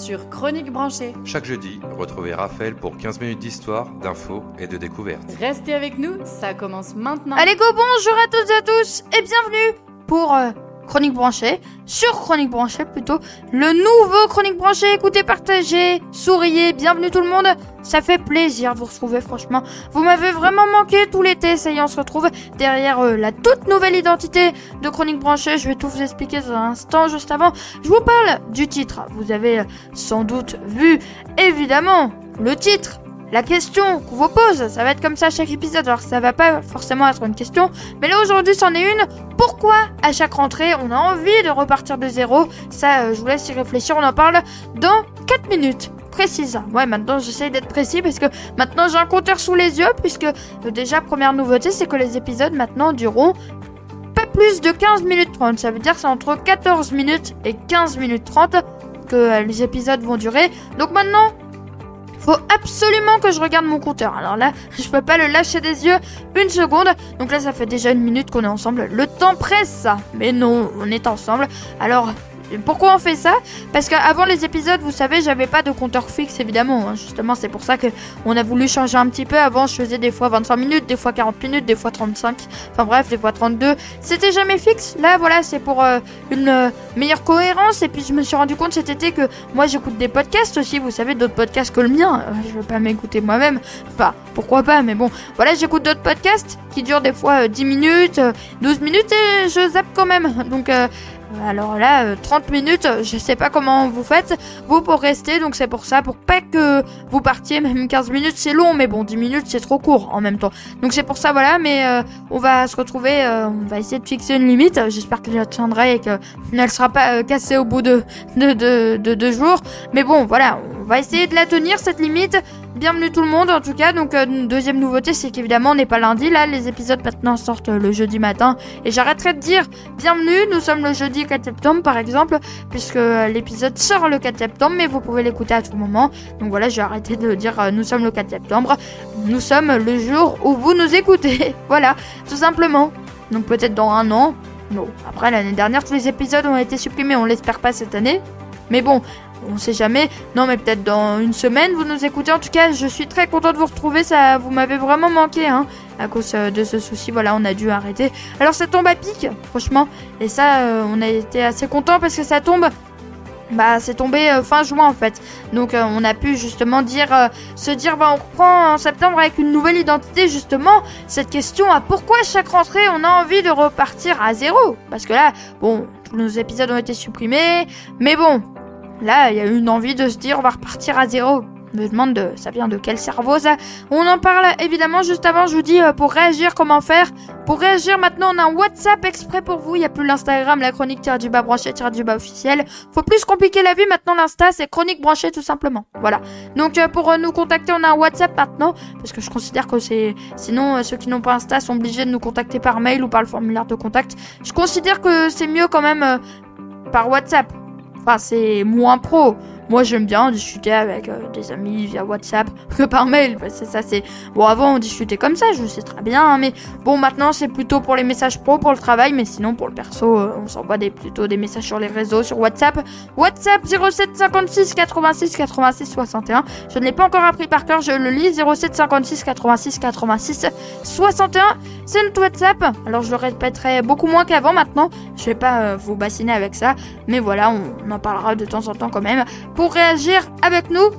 sur Chronique Branchée. Chaque jeudi, retrouvez Raphaël pour 15 minutes d'histoire, d'infos et de découvertes. Restez avec nous, ça commence maintenant. Allez go, bonjour à toutes et à tous et bienvenue pour Chronique Branchée, sur Chronique Branchée plutôt, le nouveau Chronique Branchée. Écoutez, partagez, souriez, bienvenue tout le monde, ça fait plaisir de vous retrouver franchement. Vous m'avez vraiment manqué tout l'été, ça y est, on se retrouve derrière la toute nouvelle identité de Chronique Branchée. Je vais tout vous expliquer dans un instant. Juste avant, je vous parle du titre. Vous avez sans doute vu, évidemment, le titre. La question qu'on vous pose, ça va être comme ça à chaque épisode, alors ça va pas forcément être une question, mais là aujourd'hui c'en est une. Pourquoi à chaque rentrée on a envie de repartir de zéro? Ça, je vous laisse y réfléchir, on en parle dans 4 minutes. Précise. Ouais, maintenant j'essaye d'être précis parce que maintenant j'ai un compteur sous les yeux, puisque déjà première nouveauté c'est que les épisodes maintenant dureront pas plus de 15 minutes 30. Ça veut dire que c'est entre 14 minutes et 15 minutes 30 que les épisodes vont durer. Donc maintenant, faut absolument que je regarde mon compteur. Alors là, je peux pas le lâcher des yeux une seconde. Donc là, ça fait déjà 1 minute qu'on est ensemble. Le temps presse. Mais non, on est ensemble. Alors, pourquoi on fait ça? Parce qu'avant les épisodes, vous savez, j'avais pas de compteur fixe évidemment. Justement, c'est pour ça que on a voulu changer un petit peu. Avant, je faisais des fois 25 minutes, des fois 40 minutes, des fois 35. Enfin bref, des fois 32. C'était jamais fixe. Là, voilà, c'est pour une meilleure cohérence. Et puis, je me suis rendu compte cet été que moi, j'écoute des podcasts aussi. Vous savez, d'autres podcasts que le mien. Je veux pas m'écouter moi-même. Enfin, pourquoi pas, mais bon. Voilà, j'écoute d'autres podcasts qui durent des fois 10 minutes, 12 minutes et je zappe quand même. Donc, alors là, 30 minutes, je sais pas comment vous faites, vous pour rester, donc c'est pour ça, pour pas que vous partiez, même 15 minutes c'est long, mais bon, 10 minutes c'est trop court en même temps. Donc c'est pour ça, voilà, mais on va se retrouver, on va essayer de fixer une limite, j'espère que je la tiendrai et qu'elle sera pas cassée au bout de 2 jours. Mais bon, voilà, on va essayer de la tenir cette limite. Bienvenue tout le monde en tout cas. Donc une deuxième nouveauté, c'est qu'évidemment on n'est pas lundi. Là les épisodes maintenant sortent le jeudi matin. Et j'arrêterai de dire bienvenue, nous sommes le jeudi 4 septembre par exemple, puisque l'épisode sort le 4 septembre, mais vous pouvez l'écouter à tout moment. Donc voilà, j'ai arrêté de dire nous sommes le 4 septembre. Nous sommes le jour où vous nous écoutez. Voilà, tout simplement. Donc peut-être dans 1 an. Non, après l'année dernière tous les épisodes ont été supprimés, on l'espère pas cette année. Mais bon, on sait jamais. Non, mais peut-être dans 1 semaine, vous nous écoutez. En tout cas, je suis très content de vous retrouver. Ça, vous m'avez vraiment manqué, hein. À cause de ce souci, voilà, on a dû arrêter. Alors, ça tombe à pic, franchement. Et ça, on a été assez content parce que ça tombe. Bah, c'est tombé fin juin en fait. Donc, on a pu justement se dire, bah, on reprend en septembre avec une nouvelle identité. Justement, cette question à pourquoi chaque rentrée on a envie de repartir à zéro. Parce que là, bon, tous nos épisodes ont été supprimés. Mais bon. Là, il y a eu une envie de se dire on va repartir à zéro. Je me demande ça vient de quel cerveau ça. On en parle évidemment juste avant. Je vous dis pour réagir comment faire. Pour réagir maintenant on a un WhatsApp exprès pour vous. Il n'y a plus l'Instagram, la chronique _branchée_ officielle. Faut plus compliquer la vie maintenant. l'Insta c'est chronique branchée tout simplement. Voilà. Donc pour nous contacter on a un WhatsApp maintenant. Parce que je considère que c'est... Sinon ceux qui n'ont pas Insta sont obligés de nous contacter par mail ou par le formulaire de contact. Je considère que c'est mieux quand même par WhatsApp. Enfin, c'est moins pro. Moi, j'aime bien discuter avec des amis via WhatsApp que par mail. Parce que ça, c'est... Bon, avant, on discutait comme ça, je sais très bien. Hein, mais bon, maintenant, c'est plutôt pour les messages pro, pour le travail. Mais sinon, pour le perso, on s'envoie plutôt des messages sur les réseaux, sur WhatsApp. WhatsApp 07 56 86 86 61. Je ne l'ai pas encore appris par cœur, je le lis. 07 56 86 86 61. C'est notre WhatsApp. Alors, je le répéterai beaucoup moins qu'avant maintenant. Je vais pas vous bassiner avec ça. Mais voilà, on en parlera de temps en temps quand même. Pour réagir avec nous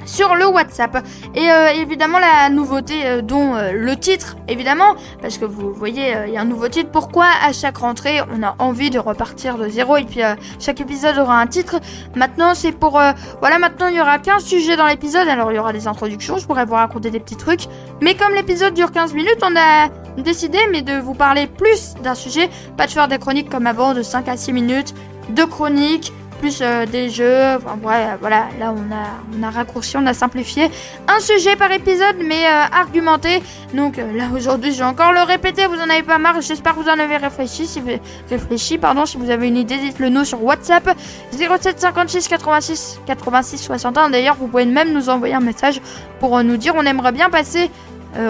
sur le WhatsApp. Et évidemment la nouveauté dont le titre évidemment, parce que vous voyez il y a un nouveau titre. Pourquoi à chaque rentrée on a envie de repartir de zéro. Et puis chaque épisode aura un titre. Maintenant c'est pour voilà, maintenant il y aura 15 sujets dans l'épisode. Alors il y aura des introductions, je pourrais vous raconter des petits trucs, mais comme l'épisode dure 15 minutes on a décidé de vous parler plus d'un sujet, pas de faire des chroniques comme avant de 5 à 6 minutes de chroniques plus des jeux, enfin voilà, là on a raccourci, on a simplifié un sujet par épisode mais argumenté. Donc là aujourd'hui je vais encore le répéter, vous en avez pas marre, j'espère que vous en avez réfléchi. Si vous avez une idée, dites-le nous sur WhatsApp 07 56 86 86 61. D'ailleurs vous pouvez même nous envoyer un message pour nous dire on aimerait bien passer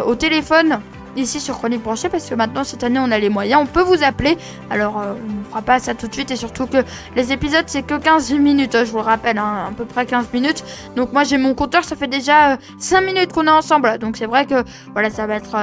au téléphone ici sur Chronique Branchée, parce que maintenant cette année on a les moyens, on peut vous appeler. Alors on ne fera pas ça tout de suite, et surtout que les épisodes c'est que 15 minutes, je vous le rappelle, à peu près 15 minutes. Donc moi j'ai mon compteur, ça fait déjà 5 minutes qu'on est ensemble, donc c'est vrai que voilà, ça va être...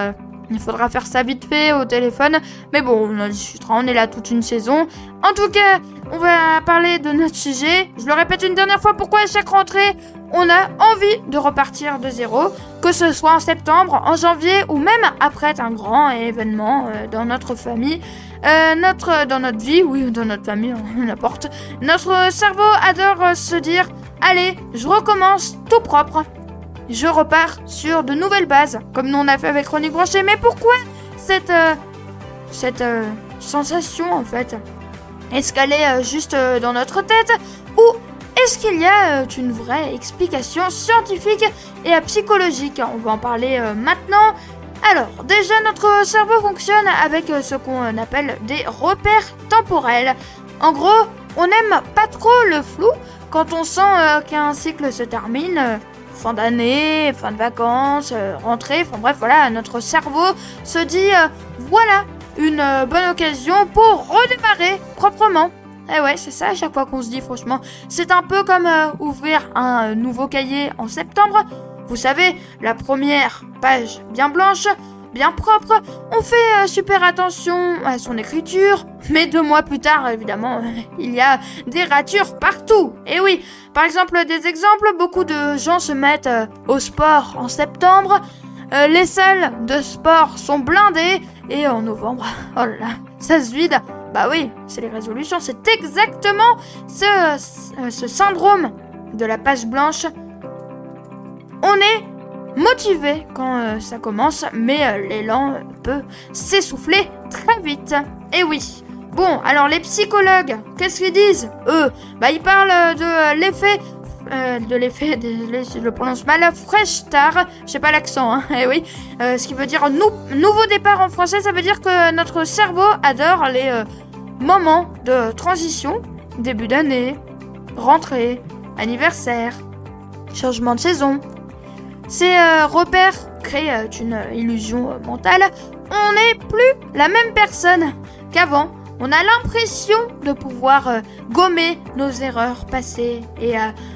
il faudra faire ça vite fait au téléphone, mais bon, on en discutera, on est là toute une saison. En tout cas, on va parler de notre sujet. Je le répète une dernière fois, pourquoi à chaque rentrée, on a envie de repartir de zéro, que ce soit en septembre, en janvier, ou même après un grand événement dans notre famille, dans notre vie, oui, dans notre famille, n'importe. Notre cerveau adore se dire, allez, je recommence tout propre. Je repars sur de nouvelles bases, comme nous on a fait avec Chronique Branchée. Mais pourquoi cette sensation, en fait? Est-ce qu'elle est juste dans notre tête? Ou est-ce qu'il y a une vraie explication scientifique et psychologique? On va en parler maintenant. Alors, déjà, notre cerveau fonctionne avec ce qu'on appelle des repères temporels. En gros, on n'aime pas trop le flou quand on sent qu'un cycle se termine. Fin d'année, fin de vacances, rentrée, enfin bref, voilà, notre cerveau se dit voilà, une bonne occasion pour redémarrer proprement. Et ouais, c'est ça à chaque fois qu'on se dit, franchement. C'est un peu comme ouvrir un nouveau cahier en septembre. Vous savez, la première page bien blanche, bien propre, on fait super attention à son écriture, mais 2 mois plus tard, évidemment, il y a des ratures partout. Et oui, par exemple, des exemples, beaucoup de gens se mettent au sport en septembre, les salles de sport sont blindées, et en novembre, oh là là, ça se vide. Bah oui, c'est les résolutions, c'est exactement ce syndrome de la page blanche. On est motivé quand ça commence, mais l'élan peut s'essouffler très vite. Et oui. Bon, alors les psychologues, qu'est-ce qu'ils disent? Eux, ils parlent de l'effet... désolé si je le prononce mal, fresh start, je sais pas l'accent, hein, et oui, ce qui veut dire nouveau départ en français, ça veut dire que notre cerveau adore les moments de transition, début d'année, rentrée, anniversaire, changement de saison. Ces repères créent une illusion mentale. On n'est plus la même personne qu'avant. On a l'impression de pouvoir gommer nos erreurs passées et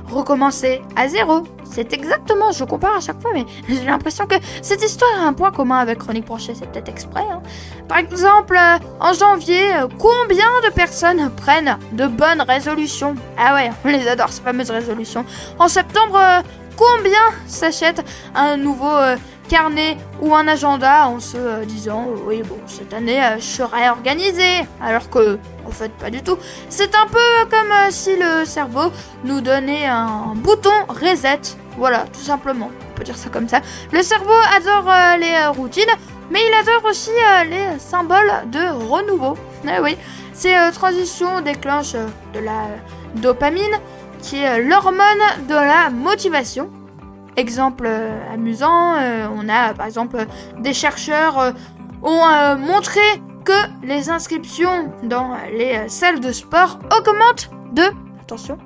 recommencer à zéro. C'est exactement, je compare à chaque fois, mais j'ai l'impression que cette histoire a un point commun avec Chronique Branchée, c'est peut-être exprès. Hein. Par exemple, en janvier, combien de personnes prennent de bonnes résolutions? Ah ouais, on les adore, ces fameuses résolutions. En septembre, combien s'achètent un nouveau carnet ou un agenda en se disant oui bon cette année je serai organisé, alors que en fait pas du tout. C'est un peu comme si le cerveau nous donnait un bouton reset, voilà, tout simplement, on peut dire ça comme ça. Le cerveau adore les routines, mais il adore aussi les symboles de renouveau. Eh oui, ces transitions déclenchent de la dopamine, qui est l'hormone de la motivation. Exemple amusant, on a par exemple des chercheurs ont montré que les inscriptions dans les salles de sport augmentent de, attention,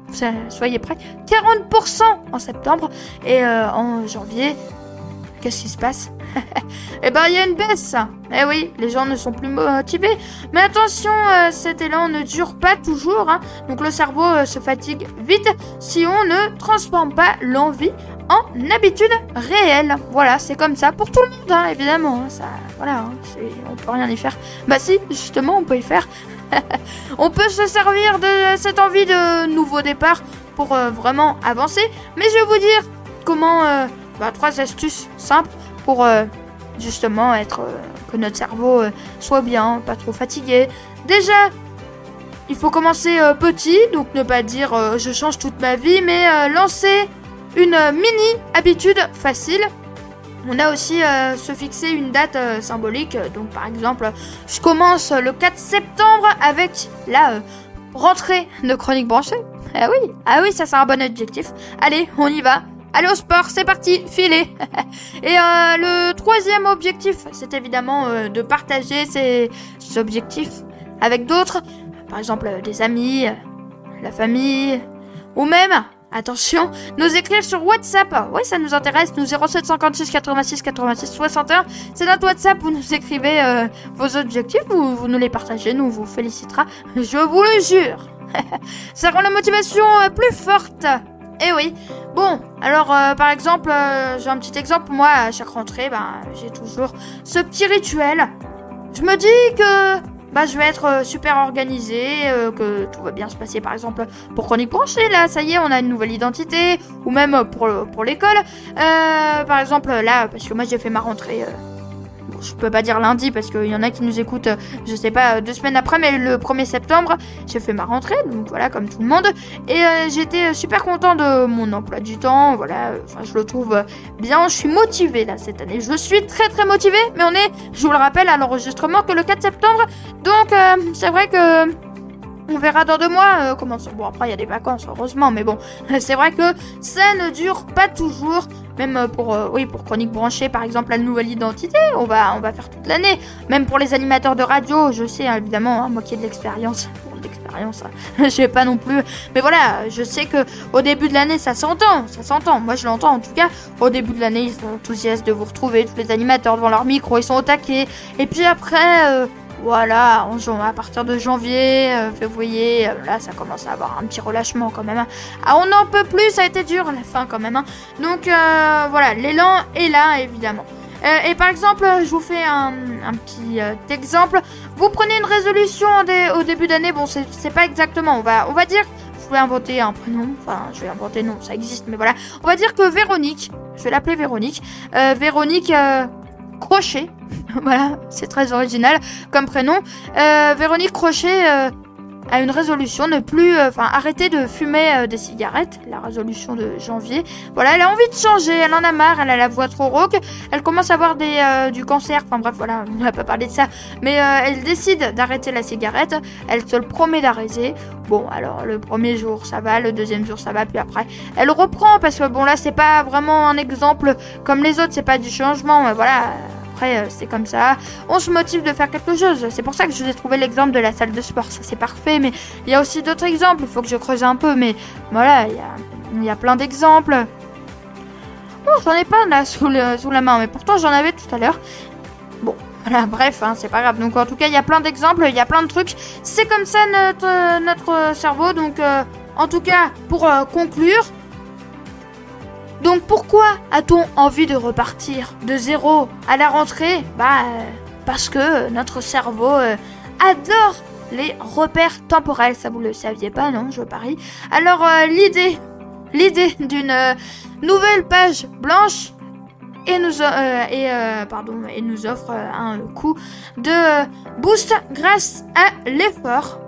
soyez prêts, 40% en septembre, et en janvier, qu'est-ce qui se passe? Eh ben il y a une baisse. Eh oui, les gens ne sont plus motivés. Mais attention, cet élan ne dure pas toujours, hein. Donc le cerveau se fatigue vite si on ne transforme pas l'envie en habitude réelle. Voilà, c'est comme ça pour tout le monde, hein, évidemment. Hein, ça, voilà, hein, on peut rien y faire. Bah si, justement, on peut y faire. On peut se servir de cette envie de nouveau départ pour vraiment avancer. Mais je vais vous dire comment 3 astuces simples pour justement que notre cerveau soit bien, pas trop fatigué. Déjà, il faut commencer petit, donc ne pas dire je change toute ma vie, mais lancer une mini habitude facile. On a aussi se fixer une date symbolique, donc par exemple, je commence le 4 septembre avec la rentrée de Chronique Branchée. Ah oui, ça c'est un bon objectif. Allez, on y va. Allez au sport, c'est parti, filez. Et le 3e objectif, c'est évidemment de partager ces objectifs avec d'autres. Par exemple, des amis, la famille, ou même attention, nous écrire sur WhatsApp. Oui, ça nous intéresse, nous 0756 86 86 61. C'est notre WhatsApp, vous nous écrivez vos objectifs, vous nous les partagez, nous vous félicitera, je vous le jure. Ça rend la motivation plus forte. Eh oui. Bon, alors par exemple, j'ai un petit exemple. Moi, à chaque rentrée, j'ai toujours ce petit rituel. Je me dis que je vais être super organisée, que tout va bien se passer. Par exemple, pour Chronique Branchée, là, ça y est, on a une nouvelle identité. Ou même pour l'école. Par exemple, là, parce que moi, j'ai fait ma rentrée... je peux pas dire lundi parce qu'il y en a qui nous écoutent, je sais pas, 2 semaines après, mais le 1er septembre, j'ai fait ma rentrée, donc voilà, comme tout le monde. Et j'étais super content de mon emploi du temps, voilà, je le trouve bien, je suis motivée là cette année. Je suis très très motivée, mais on est, je vous le rappelle, à l'enregistrement que le 4 septembre, donc c'est vrai que... On verra dans 2 mois comment ça... Bon, après, il y a des vacances, heureusement, mais bon, c'est vrai que ça ne dure pas toujours. Même pour Chronique Branchée, par exemple, la nouvelle identité, on va faire toute l'année. Même pour les animateurs de radio, je sais, évidemment, moi qui ai de l'expérience... je sais pas non plus. Mais voilà, je sais que au début de l'année, ça s'entend. Moi, je l'entends, en tout cas. Au début de l'année, ils sont enthousiastes de vous retrouver. Tous les animateurs devant leur micro, ils sont au taquet. Et puis après... Voilà, à partir de janvier, février, là ça commence à avoir un petit relâchement quand même. Hein. Ah, on n'en peut plus, ça a été dur la fin quand même. Hein. Donc voilà, l'élan est là évidemment. Et par exemple, je vous fais un petit exemple. Vous prenez une résolution au début d'année, bon c'est pas exactement, on va dire, je vais inventer un prénom, non, ça existe, mais voilà. On va dire que Véronique, je vais l'appeler Véronique, Véronique Crochet, voilà, c'est très original comme prénom. Véronique Crochet a une résolution, ne plus, arrêter de fumer des cigarettes, la résolution de janvier. Voilà, elle a envie de changer, elle en a marre, elle a la voix trop rauque, elle commence à avoir du cancer, enfin bref, voilà, on va pas parler de ça. Mais elle décide d'arrêter la cigarette, elle se le promet d'arrêter. Bon, alors le premier jour ça va, le deuxième jour ça va, puis après elle reprend, parce que bon là c'est pas vraiment un exemple comme les autres, c'est pas du changement, mais voilà... c'est comme ça, on se motive de faire quelque chose. C'est pour ça que je vous ai trouvé l'exemple de la salle de sport, ça c'est parfait, mais il y a aussi d'autres exemples, il faut que je creuse un peu, mais voilà, il y a plein d'exemples. Bon, j'en ai pas là sous la main, mais pourtant j'en avais tout à l'heure. Bon, voilà, bref, c'est pas grave. Donc en tout cas, il y a plein d'exemples, il y a plein de trucs. C'est comme ça notre cerveau, donc en tout cas, pour conclure, donc pourquoi a-t-on envie de repartir de zéro à la rentrée ? Parce que notre cerveau adore les repères temporels. Ça vous le saviez pas, non ? Je parie. Alors l'idée d'une nouvelle page blanche et nous offre un coup de boost grâce à l'effort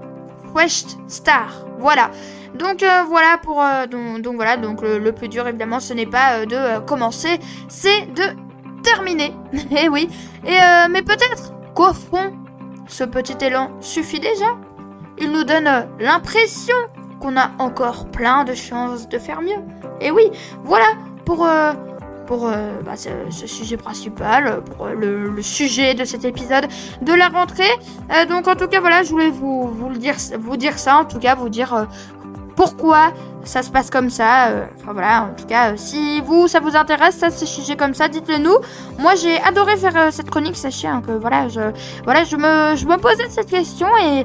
Fresh Start. Voilà. Donc voilà pour le plus dur évidemment ce n'est pas de commencer, c'est de terminer. Et oui. Et mais peut-être qu'au fond ce petit élan suffit déjà. Il nous donne l'impression qu'on a encore plein de chances de faire mieux. Et oui, voilà pour ce sujet principal, pour le sujet de cet épisode de la rentrée. Donc en tout cas voilà, je voulais vous dire ça, en tout cas vous dire pourquoi ça se passe comme ça. En tout cas, si ça vous intéresse, ces sujets comme ça, dites-le nous. Moi, j'ai adoré faire cette chronique, sachez que je me posais cette question et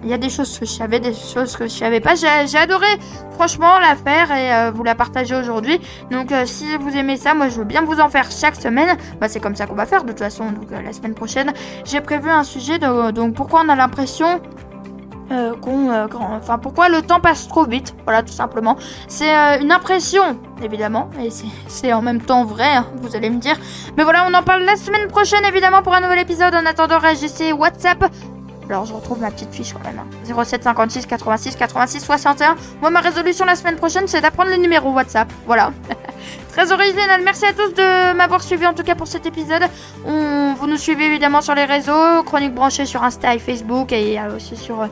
il y a des choses que je savais, des choses que je savais pas. J'ai adoré, franchement, la faire et vous la partager aujourd'hui. Donc, si vous aimez ça, moi, je veux bien vous en faire chaque semaine. C'est comme ça qu'on va faire, de toute façon. Donc, la semaine prochaine, j'ai prévu un sujet donc pourquoi on a l'impression pourquoi le temps passe trop vite, voilà, tout simplement. C'est une impression, évidemment, et c'est en même temps vrai, hein, vous allez me dire. Mais voilà, on en parle la semaine prochaine, évidemment, pour un nouvel épisode. En attendant, réagissez WhatsApp. Alors, je retrouve ma petite fiche quand même. 07 56 86 86 61. Moi, ma résolution la semaine prochaine, c'est d'apprendre le numéro WhatsApp. Voilà. Très original. Merci à tous de m'avoir suivi, en tout cas, pour cet épisode. Vous nous suivez, évidemment, sur les réseaux. Chronique Branchée sur Insta et Facebook. Et aussi sur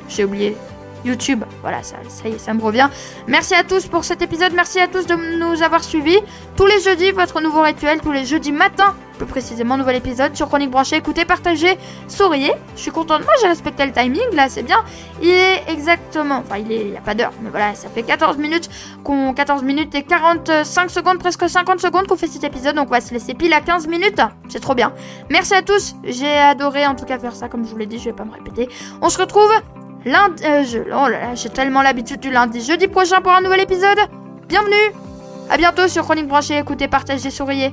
j'ai oublié. YouTube. Voilà, ça y est, ça me revient. Merci à tous pour cet épisode. Merci à tous de nous avoir suivis. Tous les jeudis, votre nouveau rituel. Tous les jeudis matin, plus précisément, nouvel épisode sur Chronique Branchée. Écoutez, partagez, souriez. Je suis contente. Moi, j'ai respecté le timing. Là, c'est bien. Il est exactement... Enfin, il n'y a pas d'heure. Mais voilà, ça fait 14 minutes et 45 secondes, presque 50 secondes qu'on fait cet épisode. Donc, on va se laisser pile à 15 minutes. C'est trop bien. Merci à tous. J'ai adoré, en tout cas, faire ça. Comme je vous l'ai dit, je vais pas me répéter. On se retrouve... lundi, oh là là, j'ai tellement l'habitude du lundi. Jeudi prochain pour un nouvel épisode. Bienvenue. À bientôt sur Chronique Branchée. Écoutez, partagez, souriez.